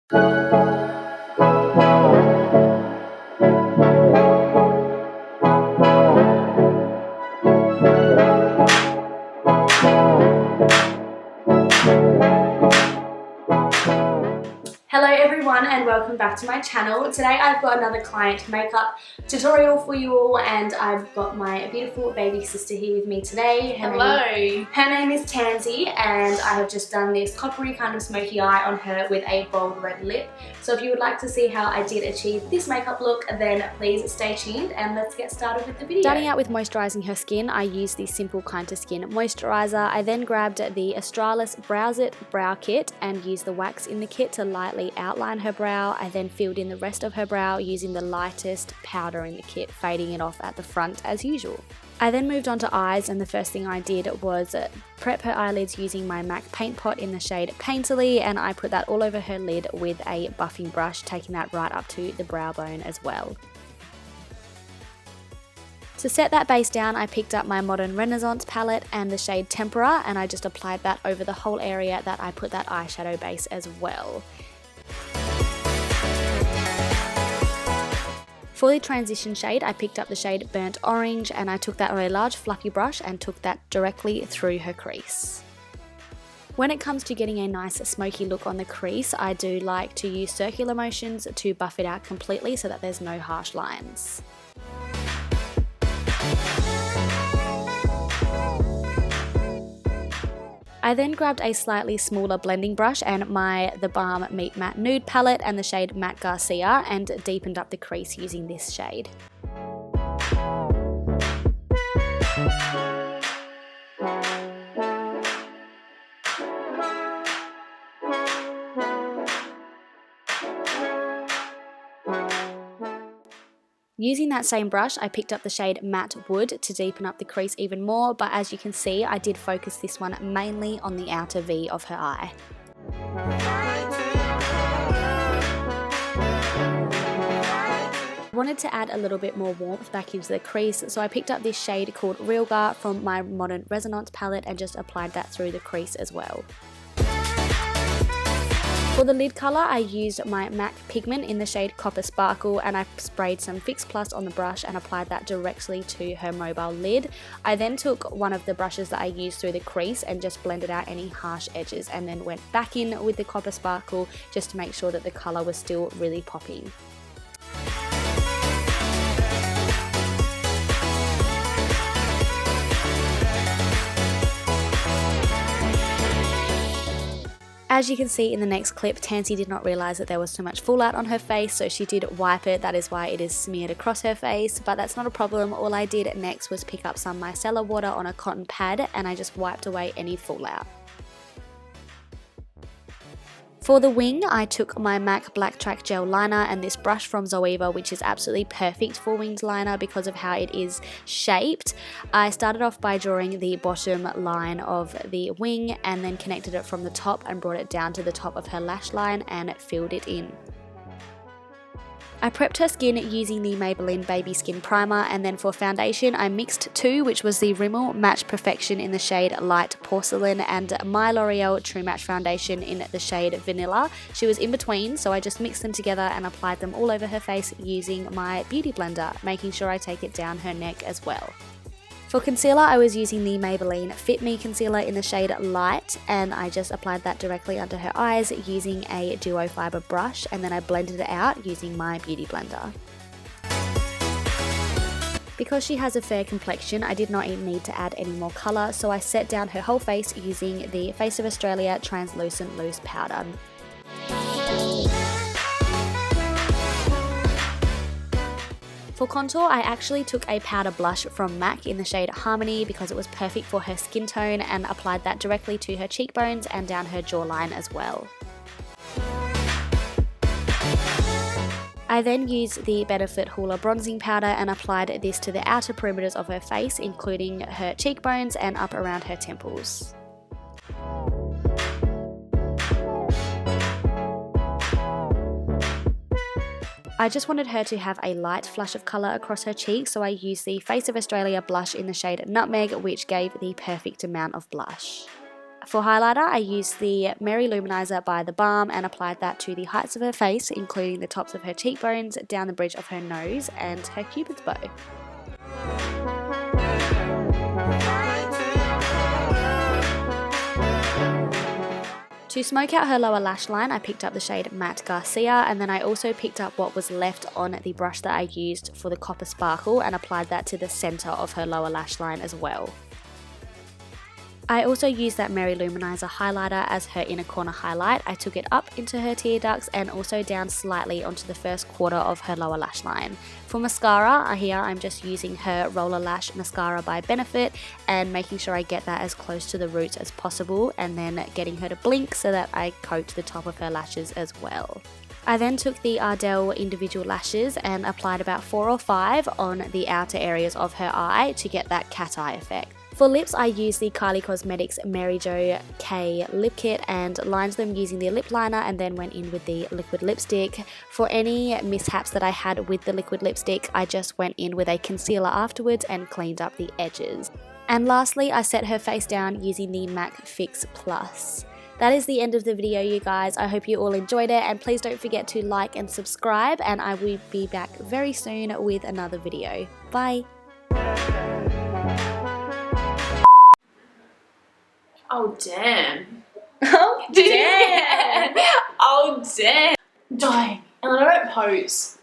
Hello everyone and welcome back to my channel. Today I've got another client makeup tutorial for you all, and I've got my beautiful baby sister here with me today. Hello. Her name is Tansy, and I have just done this coppery kind of smoky eye on her with a bold red lip. So if you would like to see how I did achieve this makeup look, then please stay tuned and let's get started with the video. Starting out with moisturising her skin, I used the Simple Kind to Skin moisturiser. I then grabbed the Australis Browz brow kit and used the wax in the kit to lightly outline her brow. I then filled in the rest of her brow using the lightest powder in the kit, fading it off at the front as usual. I then moved on to eyes, and the first thing I did was prep her eyelids using my MAC paint pot in the shade Painterly, and I put that all over her lid with a buffing brush, taking that right up to the brow bone as well. To set that base down, I picked up my Modern Renaissance palette and the shade Tempera, and I just applied that over the whole area that I put that eyeshadow base as well. For the transition shade, I picked up the shade Burnt Orange, and I took that on a large fluffy brush and took that directly through her crease. When it comes to getting a nice smoky look on the crease, I do like to use circular motions to buff it out completely so that there's no harsh lines. I then grabbed a slightly smaller blending brush and the Balm Meet Matt Nude palette and the shade Matte Garcia, and deepened up the crease using this shade. Using that same brush, I picked up the shade Matte Wood to deepen up the crease even more, but as you can see, I did focus this one mainly on the outer V of her eye. I wanted to add a little bit more warmth back into the crease, so I picked up this shade called Realgar from my Modern Resonance palette and just applied that through the crease as well. For the lid colour, I used my MAC Pigment in the shade Copper Sparkle, and I sprayed some Fix Plus on the brush and applied that directly to her mobile lid. I then took one of the brushes that I used through the crease and just blended out any harsh edges, and then went back in with the Copper Sparkle just to make sure that the colour was still really popping. As you can see in the next clip, Tansy did not realise that there was so much fallout on her face, so she did wipe it. That is why it is smeared across her face, but that's not a problem. All I did next was pick up some micellar water on a cotton pad and I just wiped away any fallout. For the wing, I took my MAC Black Track Gel Liner and this brush from Zoeva, which is absolutely perfect for winged liner because of how it is shaped. I started off by drawing the bottom line of the wing and then connected it from the top and brought it down to the top of her lash line and filled it in. I prepped her skin using the Maybelline Baby Skin primer, and then for foundation I mixed two, which was the Rimmel Match Perfection in the shade Light Porcelain and my L'Oreal True Match foundation in the shade Vanilla. She was in between, so I just mixed them together and applied them all over her face using my beauty blender, making sure I take it down her neck as well. For concealer, I was using the Maybelline Fit Me concealer in the shade Light, and I just applied that directly under her eyes using a duo fiber brush, and then I blended it out using my beauty blender. Because she has a fair complexion, I did not even need to add any more colour, so I set down her whole face using the Face of Australia Translucent Loose Powder. For contour, I actually took a powder blush from MAC in the shade Harmony because it was perfect for her skin tone, and applied that directly to her cheekbones and down her jawline as well. I then used the Benefit Hoola bronzing powder and applied this to the outer perimeters of her face, including her cheekbones and up around her temples. I just wanted her to have a light flush of colour across her cheeks, so I used the Face of Australia blush in the shade Nutmeg, which gave the perfect amount of blush. For highlighter, I used the Mary Luminizer by the Balm and applied that to the heights of her face, including the tops of her cheekbones, down the bridge of her nose, and her cupid's bow. To smoke out her lower lash line, I picked up the shade Matte Garcia, and then I also picked up what was left on the brush that I used for the Copper Sparkle and applied that to the centre of her lower lash line as well. I also used that Mary Luminizer highlighter as her inner corner highlight. I took it up into her tear ducts and also down slightly onto the first quarter of her lower lash line. For mascara, here I'm just using her Roller Lash Mascara by Benefit and making sure I get that as close to the roots as possible, and then getting her to blink so that I coat the top of her lashes as well. I then took the Ardell individual lashes and applied about 4 or 5 on the outer areas of her eye to get that cat eye effect. For lips, I used the Kylie Cosmetics Mary Jo K lip kit and lined them using the lip liner and then went in with the liquid lipstick. For any mishaps that I had with the liquid lipstick, I just went in with a concealer afterwards and cleaned up the edges. And lastly, I set her face down using the MAC Fix Plus. That is the end of the video, you guys. I hope you all enjoyed it, and please don't forget to like and subscribe, and I will be back very soon with another video. Bye! Oh damn. Oh damn. Oh damn. Dying. And I don't pose.